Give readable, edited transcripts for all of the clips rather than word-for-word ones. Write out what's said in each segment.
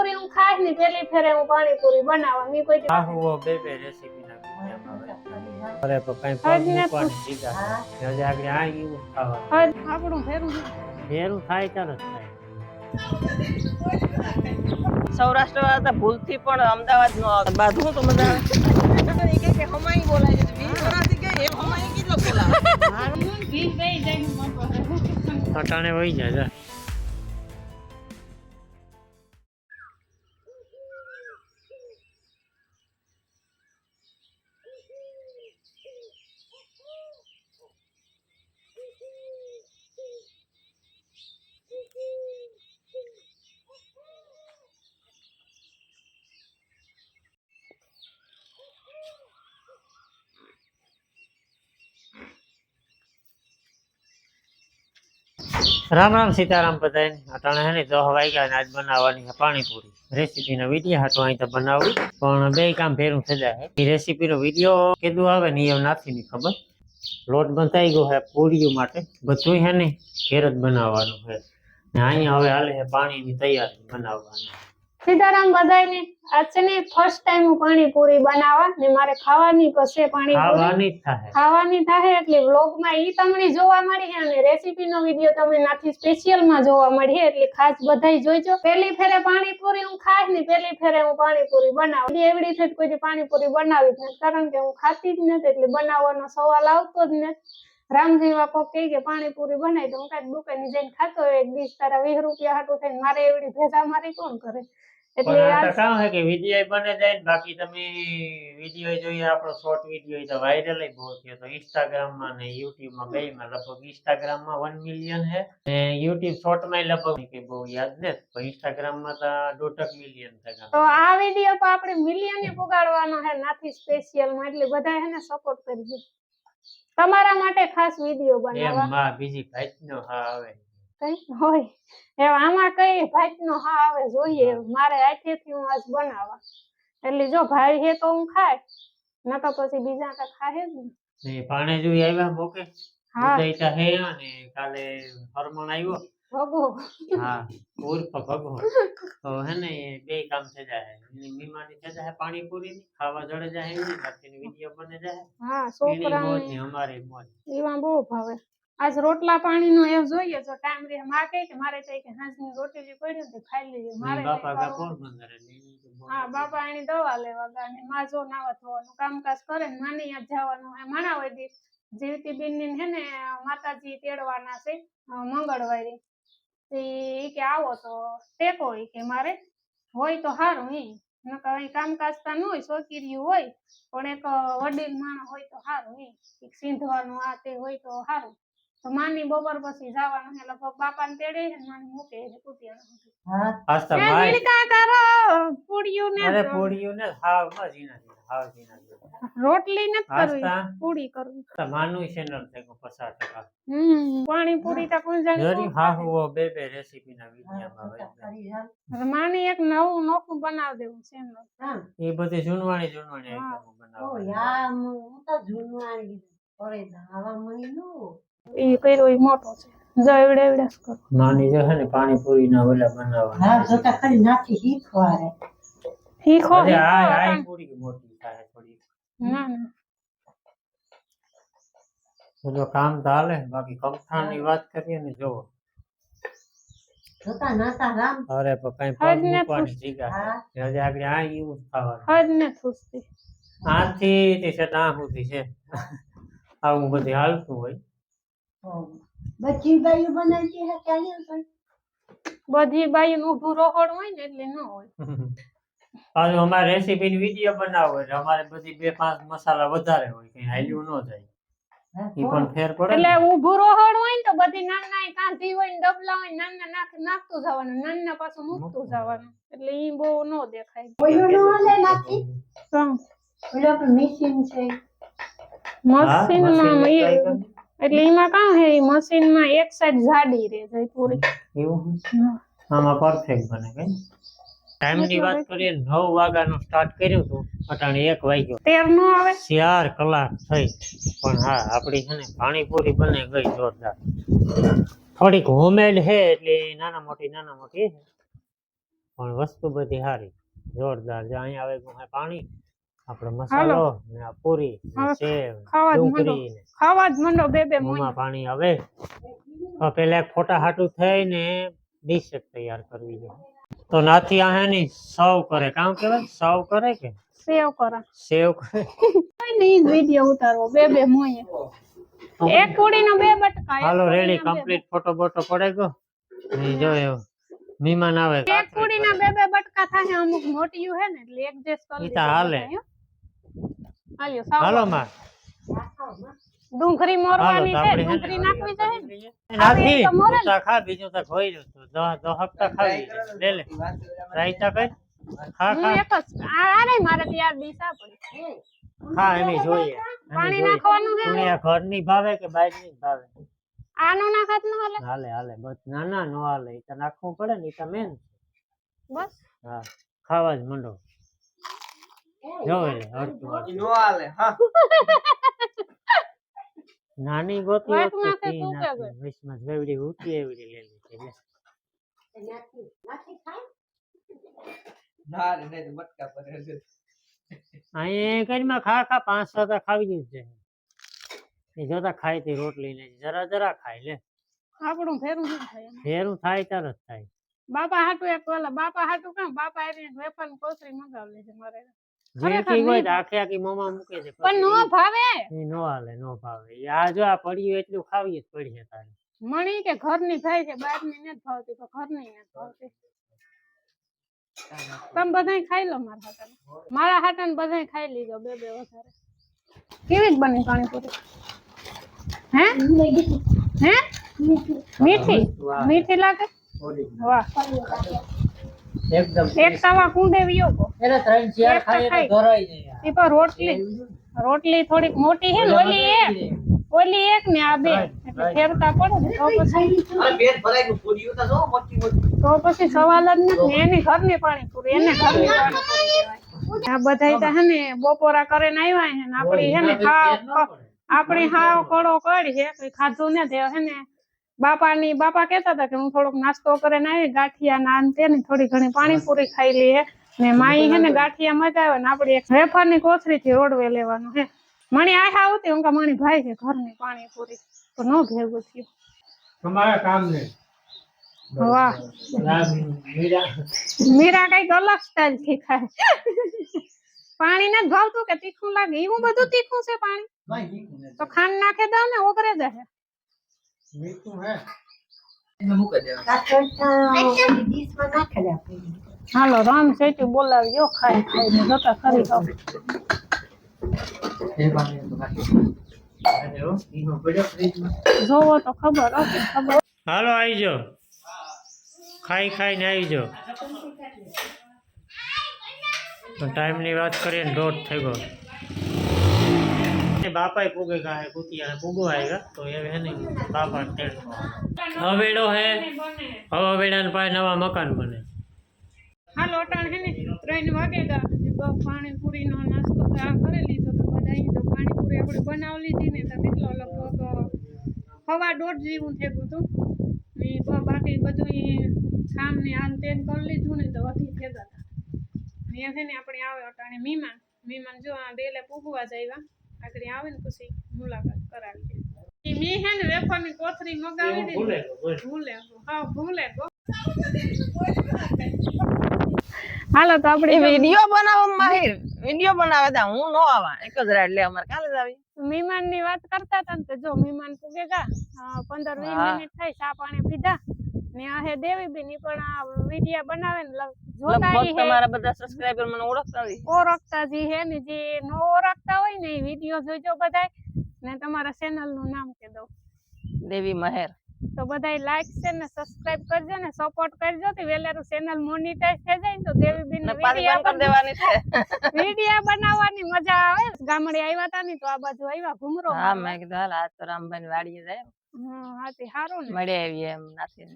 પાણીપુરી હું ખાઈ ને પેલી ફેરે હું પાણીપુરી બનાવવા મી કોઈ હા હું બે રેસીપી ના વિડિયોમાં અરે પપ્પાએ પગ મૂકવાની દીધા હજી આગળ આ એવું ખાવાનું આપણું ફેરું ફેરું થાય ત્યારે થાય સૌરાષ્ટ્ર વાળા ભૂલથી પણ અમદાવાદ નો બાધું તો મજા આવે કે હમાઈ બોલાય છે 20 વર્ષથી કે એ હમાઈ કેટલો બોલાવે હું ઘી ગઈ જઈને મત અટાણે વહી જાય રામ રામ સીતારામ બધાને અટાણે હે ને 10 વાગ્યા ને આજ બનાવવાની છે પાણીપુરી રેસીપી નો વિડીયો હાટો અહીં તો બનાવું પણ બે કામ ભેરું થઈ જાય એ રેસીપી નો વિડીયો કેદું આવે ને એ નથી ની ખબર લોટ બંધાઈ ગયો છે પૂરીઓ માટે બધું હે ને ઘેર જ બનાવવાનું છે ને અહીંયા હવે હાલે છે પાણીની તૈયારી બનાવવાની સીતારામ બધાને આજ છે ને ફર્સ્ટ ટાઈમ હું પાણીપુરી બનાવવા ને મારે ખાવાની પછી પાણીપુરી ખાવાની થાય એટલે વ્લોગ માં ઈ તમને જોવા મળી છે અને રેસીપી નો વિડિયો તમે નાથી સ્પેશિયલ માં જોવા મળી છે એટલે ખાસ બધાય જોઈજો પહેલી ફેરે પાણીપુરી હું ખાઈ ને પહેલી ફેરે હું પાણીપુરી બનાવું એવડી થઈ કોઈ પાણીપુરી બનાવી જ નથી કારણ કે હું ખાતી જ નથી એટલે બનાવવાનો સવાલ આવતો જ નથી રામજીવા કોક કહે કે પાણીપુરી બનાવી તો હું કાંઈ દુકાને જઈને ખાતો હોય એક દિવસ તારા 20 રૂપિયા હાટું થઈને મારે એવડી ભેજા મારી કોણ કરે એટલે આ કામ હે કે વિડિયો બને જાય બાકી તમે વિડિયો જોઈએ આપણો શોર્ટ વિડિયો તો વાયરલ જ બહુ થયો તો Instagram માં ને YouTube માં બેયમાં લગભગ Instagram માં 1 મિલિયન હે ને YouTube શોર્ટ માં લગભગ કે બહુ યાદ ને તો Instagram માં તો 1.5 મિલિયન થયા તો આ વિડિયો તો આપણે મિલિયન એ પુગાડવાનો હે નાથી સ્પેશિયલ માં એટલે બધા હે ને સપોર્ટ કરજો તમારા માટે ખાસ વિડિયો બનાવવા એમ માં બીજી ભાઈ નો હા આવે કઈ હોય એ આમાં કઈ ભાઈ નો હા આવે જોઈએ મારે આખેથી હું આજ બનાવવા એટલે જો ભાઈ હે તો હું ખાય નકર પછી બીજા તો ખાય જ ને પાણે જોઈ આવ્યા મોકે હા ઉદયતા હે ને કાલે હરમણ આવ્યો ભગો હા ઉર્ફ ભગો તો હે ને બે કામ થઈ જાય મીમાની થઈ જાય પાણીપુરી ખાવા જડે જાય એની બાકીની વિડિયો બને જાય હા છોકરા મોજ ને અમારે મોજ એવા બહુ ભાવે આજ રોટલા પાણી નો એવ જોઈએ તો ટાઈમ રે માં કહે કે મારે તો કે હાંજની રોટલી પડી તો ખાઈ લેજો મારે બાપા ગા કોણ બંદર હા બાપા એની દવા લેવા ગયા ને માં જો નાવા ધોવાનું કામકાજ કરે ને માની યાદ જવાનું હે માણા હોય દી જીવતી બેન ને હે ને માતાજી તેડવાના છે મંગળવારે ઈ કે આવો તો ટેકો ઈ કે મારે હોય તો સારું ઈ નકર કામકાજ તા ન હોય છોકરીયું હોય પણ એક વડીલ માણસ હોય તો સારું ઈ સિંધવાનું આ તે હોય તો સારું તો માની બપોર પછી જવાનું હે લગભગ બાપાને તેડે ને માની મૂકે છે કુટિયાણા હા આસ્તા એ ભાઈ જીણકા કરો પૂડીયું ને અરે પૂડીયું ને હાવ મજીના રોટલી ન કરવી પૂડી કરવી માનું ચેનલ છે 50% પાણી પૂરી તા કોણ જાણે જરી હા હું બે રેસીપી ના વિડિયોમાં માની એક નવું નોખું બનાવ દેવું છે એ બધી જૂનવાણી આઈટમ બનાવો ઓ યાર હું તો જૂનવાણી કરે દાવા મણી નો ઈ કર્યો ઈ મોટો છે જો એવડે કરો નાની જો હે ને પાણીપુરી ના ઓલા બનાવવા હા જો તા ખાલી નાખી શીખવા રે શીખો અરે આ પૂરી મોટી થાય થોડી ના ચલો કામ ચાલે બાકી કમઠાની વાત કરીએ ને જો જોતા નાતા રામ અરે પપ્પાએ પગ મૂકવાની જીગા હજી આગળ આ એવું ખાવાનું હજ ને ખુશી આથી તે સતા સુધી છે આવું બધી હાલતું હોય બચી બાયું બનાવી હે ક્યાં બધી બાઈ નું ઊભું રોહડ હોય ને એટલે ન હોય પાછું અમારે રેસીપી ની વિડીયો બનાવો એટલે અમારે બધી 2-5 મસાલા વધારે હોય કઈ હાલ્યું ન જાય ઈ પણ ફેર પડે એટલે ઊભું રોહડ હોય ને તો બધી નાના કાંધી હોય ને ડબલા હોય નાના નાખતું જવાનું નાના પાછું મૂકતું જવાનું એટલે ઈ બહુ ન દેખાય કોઈનું ન હાલે નાખી કોણ ઓલો તો મશીન છે મશીન માં એટલે એમાં કામ હે મશીન માં એક સાઈડ જાડી રહે છે પૂરી એવું આમાં પરફેક્ટ બને કઈ ટાઈમ ની વાત કરીએ 9 વાગ્યાનો સ્ટાર્ટ કર્યું તો અટાણે 1 વાગ્યો 13 નો આવે 4 કલાક થઈ પણ હા આપડી છે ને પાણીપુરી બને ગઈ જોરદાર થોડીક હોમમેડ હે એટલે નાના મોટી પણ વસ્તુ બધી સારી જોરદાર. જો અહીંયા આવે ગયું પાણી, આપણો મસાલો ને આ પૂરી ને સેવ ડુંગળી ને ખાવા જ મંડો બે મોંમાં પાણી આવે. પેલા એક ફોટા હાટું થઈને ડીશ તૈયાર કરવી છે. તો નાથી આ હે ની સર્વ કરે, કામ કેવાય સર્વ કરે કે સેવ કરે નહીં વિડિયો ઉતારવો બે મોંએ એક પૂરીનો 2 બટકા. હાલો રેડી કમ્પ્લીટ ફોટો બોટો પડે ગયો ની જો મહેમાન આવે એક પૂરીના 2 બટકા થાય. અમુક મોટીયું હે ને એટલે એડજસ્ટ કરી ઈતા હાલે. હાલો માં ડુંગળી મોરવાની છે, ડુંગળી નાખવી છે નાખી તો ખા, બીજું તો ખોઈ લો તો 10 હપ્તા ખાવી લે લે રાઈતા કઈ ખા હું એક જ આરે મારે ત્યાર દીસા પડી ખા એની જોઈએ. પાણી નાખવાનું છે. આ ઘરની ભાવે કે બહારની ભાવે? આનો નાખત ન હાલે હાલે બસ ના નો હાલે. ઈ તો નાખવું પડે ને, ઈ તો મેન બસ. હા ખાવા જ મંડો જો એટલે હરતું નો હાલે. હા નાની ગોતી વાટ હોત નાખે તો તું ઈ કે નાખી. વિશમાં વેવડી ઉતી એવડી લે લીધી લે. ના રે નહીં મટકા પર છે. અહીં કરીમાં ખા 5-6 તો ખાવી જ છે. એ જોતા ખાઈ તી રોટલી ને જરા ખાઈ લે. આપણું ફેરું શું થાય એમાં? ફેરું થાય ત્યારે જ થાય. બાપા હાટુ એક ઓલા બાપા હાટુ કામ બાપા એની વેફર ની કોથળી મંગાવી લેજે મારે. જે કી હોય તો આખી મોમાં મૂકે છે પણ નો ભાવે. એ નો હાલે નો ભાવે. આ જો આ પડ્યું એટલું ખાવી જ પડી તારે. મણી કે ઘરની થાય છે, બહારની નથી ભાવતી તો ઘરની નથી ભાવતી. તમે બધાય ખાઈ લો મારા હાટાને બધાય ખાઈ લીધો 2 વધારે. કેવી જ બની પાણીપુરી? હે મીઠી લાગે? વાહ એકદમ એક તવા કુંડે વિયો ગો. એને 3-4 ખાઈએ તો ધરાઈ જાય. ઈ પર રોટલી થોડીક મોટી છે ને, ઓલી એક ને આ 2 એટલે ફેરતા પડે ને તો પછી પેટ ભરાઈ પૂરીઓ તો જો મોટી મોટી. તો પછી સવાલ જ નથી. એની ઘરની પાણીપુરી એને ઘરની પાણીપુરી કહેવાય. આ બધાય તો હે ને બપોરા કરીને આવ્યા છે ને આપણી હે ને આપણી હાવ કડો કડી છે, કઈ ખાધું નથી હે ને. બાપા કહેતા હતા કે હું થોડોક નાસ્તો કરીને આવી ગાંઠિયા નાન તે ને થોડી ઘણી પાણીપુરી ખાઈ લઈએ ને માઈ હે ને ગાંઠિયા મજા આવે ને આપડી એક વેફર ની કોથળી થી રોડવે લેવાનું હે. મણી આ આવતી હું મણી ભાઈ છે ઘરની પાણીપુરી તો નો ભેગું થયું. તમારા કામ ને વાહ મીરા કઈક અલગ સ્ટાઇલ થી ખાય. પાણી નથી ભાવતું કે તીખું લાગે? એવું બધું તીખું છે પાણી? તો ખાંડ નાખે દો ને ઓગરે જશે. મીઠું હે એને મૂકી દેવા. હાલો રામ સેટી બોલાવ્યો ખાઈ ખાઈને જતા ખરી તો. એ બાને તો કાઢી. અરે ઓ ઈનો પડ્યો ફ્રીજમાં. જોવો તો ખબર હશે ખબર. હાલો આવી જાઓ, ખાઈને આવી જાઓ. ટાઈમ ની વાત કરીએ ને 1:30 થઈ ગયો. બાપા પૂગે ગાય કુતિયા પૂગો આવ્યા તો એ હે ને બાપા હવેડો હે હવેડા પાસે નવા મકાન બને. હાલો અટાણ હે ને 3 વાગે ગા પાણીપુરી નો નાસ્તો તો આ કરી લીધો તો બધા તો પાણીપુરી આપણે બનાવી લીધી ને તો કેટલો લગભગ 1:15 જેવું થયું હતું ને બાકી બધું શામ ને આન તેન કરી લીધું ને તો વધી ભેગા હતા ને હે ને આપણે આવે અટાણે મહેમાન જો આ ડેલે પૂગવા જાય આગળ આવે ને પછી મુલાકાત કરાવી દે. મી હે ને વેફર ની કોથળી મગાવી દીધી. ભૂલે ગો. હાલો તો આપણે વિડિયો બનાવવા માહિર વિડિયો બનાવે તા હું નો આવા એક જ રાત લે અમાર કાલે જ આવી. મહેમાન ની વાત કરતા હતા ને તો જો મહેમાન પૂગે ગા 15-20 મિનિટ થઈ ચા પાણી પીધા ને આ હે દેવીબેન ઈ પણ આ વિડિયા બનાવે ને જોતા હે. તમારા બધા સબસ્ક્રાઇબર મને ઓળખતા જી હે ને જે નો ઓળખતા હોય ને વિડિયો જોજો બધાય ને તમારા ચેનલ નું નામ કે દો દેવી મહેર. તો બધાય લાઈક છે ને સબસ્ક્રાઇબ કરજો ને સપોર્ટ કરજો તો વેલેરું ચેનલ મોનેટાઈઝ થઈ જાય તો દેવીબેન ની વિડિયો બનાવવાની મજા આવે. ગામડે આવ્યા તા ને તો આ બાજુ આવ્યા ઘુમરો. હા મેં કીધું હાલ આજ તો રામભાઈ વાડીએ જાય. હા હાથી હારું ને મળે આવી એમ નાથી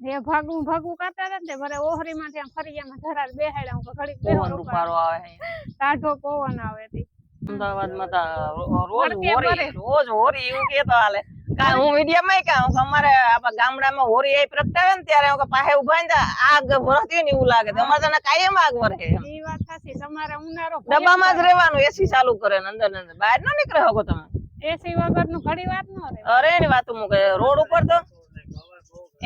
એ ભાગું કરતા હતા ને ભરે ઓહરી માં ત્યાં ફરિયામાં ધરાર બેહાડ્યા હું ઘડીક પવન રૂપારો આવે ટાઢો પવન આવે તી અમદાવાદમાં તો રોજ હોરી એવું કેતો હાલે કાંઈ હું વિડીયોમાં કહું કે અમારે આપણા ગામડામાં હોરી આઈ પ્રગટાવે ને ત્યારે હું પાસે ઉભા ને આગ ભરતી ને એવું લાગે અમારે તો કાયમ આગ વરસે ઈ વાત સાચી તમારે ઉનાળો ડબ્બામાં જ રહેવાનું એસી ચાલુ કરે ને અંદર બહાર ન નીકળે શકો તમે એસી વગરનું ઘડી વાત ન રહે અરે એની વાત મૂકે રોડ ઉપર તો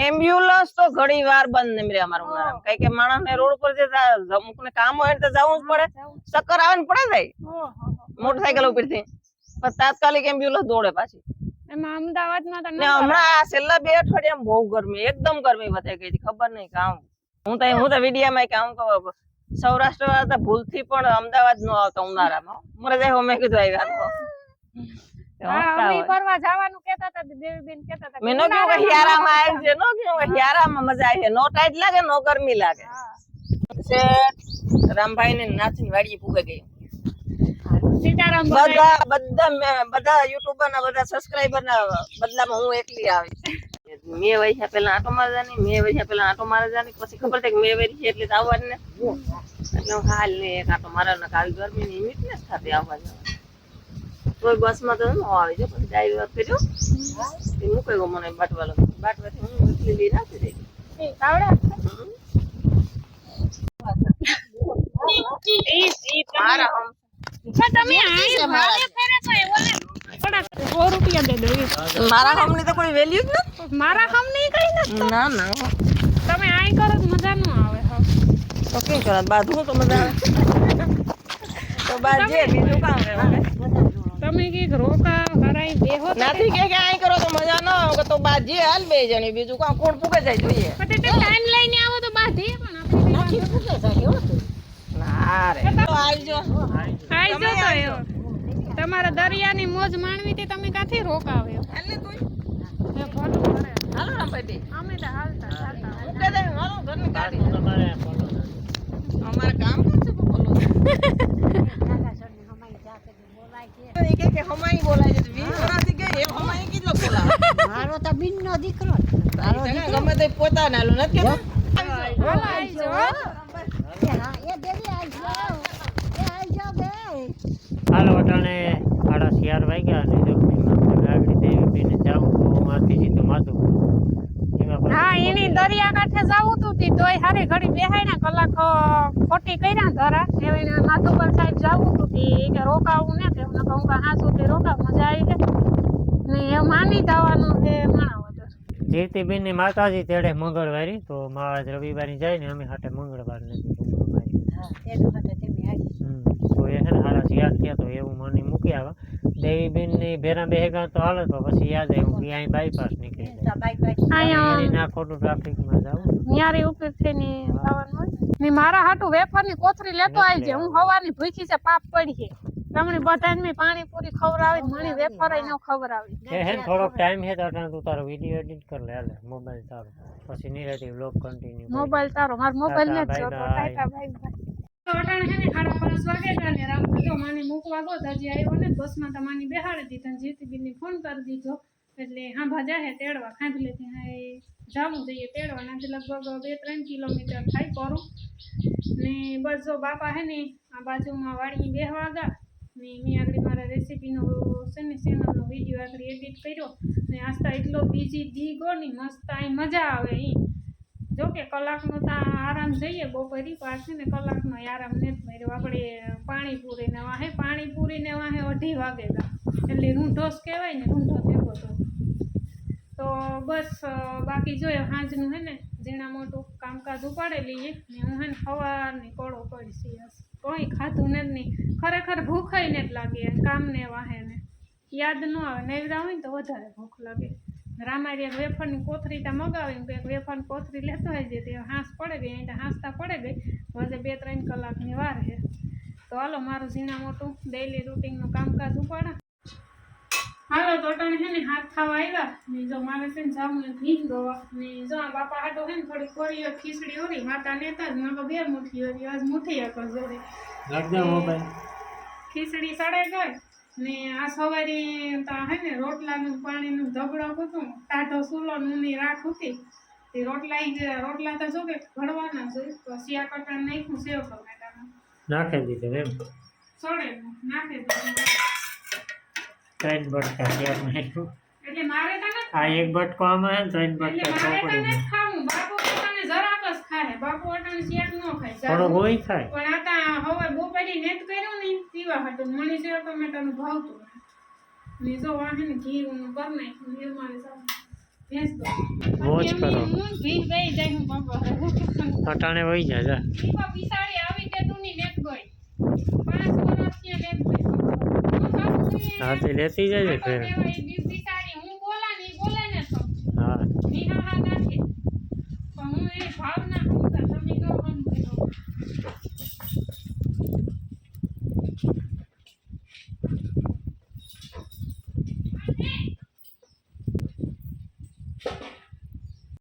એમ્બ્યુલન્સ તો ઘણી વાર બંધ નહીં રહે અમારા ઉનાળામાં કઈ કે માણસ ને રોડ ઉપર જતા અમુક ને કામ હોય તો જવું જ પડે ચક્કર આવે ને પડે જાય મોટરસાયકલ ઉપરથી પણ તાત્કાલિક એમ્બ્યુલન્સ દોડે પાછી એમાં અમદાવાદમાં તો ને હમણાં છેલ્લા 2 અઠવાડિયામાં બહુ ગરમી એકદમ ગરમી વધાઈ ગઈ ખબર નહીં કામ હું તો વિડીયોમાં કામ કહું સૌરાષ્ટ્ર વાળા ભૂલથી પણ અમદાવાદ નો આવતા ઉનાળામાં મરે જાય મેં કીધું આવી ફરવા જવાનું કહેતા હતા દેવીબેન કહેતા હતા મેં નો કહ્યું કે હિયારામાં આવી છે નો કહ્યું કે હિયારામાં મજા આવી છે નો ટાઈટ લાગે નો ગરમી લાગે રામભાઈ ને નાચની વાડીએ પૂગે ગઈ સીતારામ બધા યુટ્યુબર ના બધા સબસ્ક્રાઇબર ના બદલામાં હું એકલી આવી મેં વૈસા પેલા આટો મારવા જાની પછી ખબર છે કે મેં વેરી છે એટલે આવવાની ને એટલે હું હાલ ને એક આટો મારવા ને આવી ગરમી ની વીકનેસ થતી આવવા જવા કોઈ બસ માં તો ન આવે છે પછી ડાયરી વાત કર્યો એ મૂકે ગયો મને બાટવાથી હું એકલી લઈ રાખી દઈ મારા હમની તો કોઈ વેલ્યુ જ નથી મારા હમની કઈ નથી ના ના તમે આઈ કરો તો મજા ન આવે તો કેમ કરો બાધું તો મજા આવે તો બાજે બીજું કામ રહેવાનું તમે કઈક રોકા હરાઈ બેહો નથી કે આઈ કરો તો મજા ન આવે તો બાજે હાલ બે જણી બીજું કામ કોણ પૂગે જાય જોઈએ પછી તે ટાઈમ લઈને આવો તો બાધી પણ આપણે નથી પૂગે જાય ના રે તો આવજો તો એવો તમારા દરિયાની મોજ માણવી તે તમે કાથી રોકાવ્યો એટલે કોઈ એ ફોટો કરે હાલો રામભાઈ અમે તો હાલતા જાતા મૂકે દે હાલો ઘરની ગાડી તમારે બોલો અમારે કામ છે બોલો કે હમાઈ બોલાય છે 20 વર્ષથી ગઈ એ હમાઈ કેટલો બોલાવે મારો તો બીન નો દીકરો ગમે તે પોતાના હાલો નથી કેતો હાલો આવજો એ દેવી આવજો બે હાલો અટાણે 4:30 વાગ્યા અને જો ગાડી દેવી બેને જાવું તો માથીજી તો માથું હા એની દરિયા કાંઠે જાવું તું તી તોય હારી ઘડી બેહાય ને કલાક ખોટી કર્યા ધરા એવીને માધુપર સાઈડ જાવું તું તી કે રોકાવું ને કે હું કહું કે હા સુધી રોકાવ મજા આવી છે ને એ માની જવાનું છે માણાવદર જીવતીબેન ની માતાજી તેડે મંગળવારી તો મહારાજ રવિવારી જાય ને અમે હાટે મંગળવાર નથી તો એ છે ને હારા યાદ થયા તો એવું મને મૂકી આવે દેવીબેન ની ભેરા બેહેગા તો હાલે તો પછી યાદ આવ્યું કે અહીં બાયપાસ નીકળી જાય ના ખોટું ટ્રાફિક માં જાવ ન્યારી ઉપર થી ની જવાનું હોય ને મારા હાટુ વેફર ની કોથરી લેતો આવજે હું હવાની ભૂખી છે પાપ પડી છે તમને બધાને મેં પાણીપુરી ખવડાવી મને વેફર ય ન ખવડાવી હે થોડોક ટાઈમ છે તો અટાણે તું તારો વિડિયો એડિટ કર લે હાલે મોબાઈલ તારો પછી નિરાતી વ્લોગ કન્ટિન્યુ મોબાઈલ તારો મારો મોબાઈલ ને જ જોતો ટાટા ભાઈ તો અટાણે છે ને 5:30 વાગે ને રામ તો માની મૂકવા ગયો તો હજી આવ્યો ને બસમાં તો માની બેહાડી દીધી અને જીતીબેન ને ફોન કરી દીધો એટલે હા ભાજા હે તેડવા ખાંભલેથી હા જાવું જોઈએ તેડવા નાથી લગભગ 2-3 કિલોમીટર થાય કરું ને બસ જો બાપા હે ને આ બાજુમાં વાડી બેહવા ગયા ને મેં આગળ મારા રેસીપીનો છે ને ચેનલનો વિડીયો આગળ એડિટ કર્યો ને આસ્તા એટલો બીજી દી ગયો ને મસ્ત અહીં મજા આવે અહીં જો કે કલાકનો તો આરામ જઈએ બપોરી પાછે ને કલાકનો આરામ નથી મળ્યો આપણે પાણીપુરીને વાહે 2:30 વાગે ગયા એટલે રૂંઢોસ કહેવાય ને રૂંઢો થયો તો બસ બાકી જોયો સાંજનું હે ને ઝીણા મોટું કામકાજ ઉપાડે લઈએ ને હું હે ને સવારની કોળો પડી કોઈ ખાધું ને જ નહીં ખરેખર ભૂખાઈ ને જ લાગે કામને વાહે ને યાદ ન આવે નવરા હોય ને તો વધારે ભૂખ લાગે રામારિયા વેફરની કોથરી ત્યાં મગાવી કે વેફરની કોથરી લેતો હોય છે તે હાંસ પડે ગઈ અહીં હાંસતા પડે ગઈ હજે 2-3 કલાકની વાર છે તો હાલો મારું ઝીણા મોટું ડેઈલી રૂટીનનું કામકાજ ઉપાડા હાલો તો અટાણે છે ને હાથ ખાવા આવ્યા ને જો મારે છે ને જાવું ઘી ગવા ને જો આ બાપા હાટો છે ને થોડી કોરીઓ ખીચડી ઓરી માતા નેતા જ મને 2 મુઠ્ઠી ઓરી આજ મુઠ્ઠી એક જ ઓરી ખીચડી સડે ગઈ ને આ સવારી તો હે ને રોટલાનું પાણીનું ધબડો હતું ટાઢો સૂલો નૂની રાખ હતી તે રોટલા તો જો કે ઘડવાના જોઈ તો સિયા કટાણ નાખ્યું સેવ ટમેટાનું નાખી દીધું એમ સોડે નાખે તો 3 બટકા ત્યાં નાખ્યું. એટલે મારે તને આ એક બટકો આમાં હે ને 3 એટલે બટકા મારે તને ચોપડી ખાવું બાપુ તને જરાક જ ખાય બાપુ અટાણે શેક નો ખાય થોડો ગોઈ ખાય. પણ આતા હવે બપોરી નેત કર્યું ને પીવા હતું મણી છે ટમેટાનું ભાવતું ને જો વાહે ને ઘી નું કર નાખ્યું ને મારે સાવ ભેંસ દો મોજ કરો. હું ઘી ગઈ જાય હું બાપા અટાણે વહી જા જા. દીપા બિસાડી આવી તે તું ની નેત ગઈ 5 વર્ષ ત્યાં નેત ગઈ હા તે લેતી જાય ફેર ફેર. દેવાય દીપ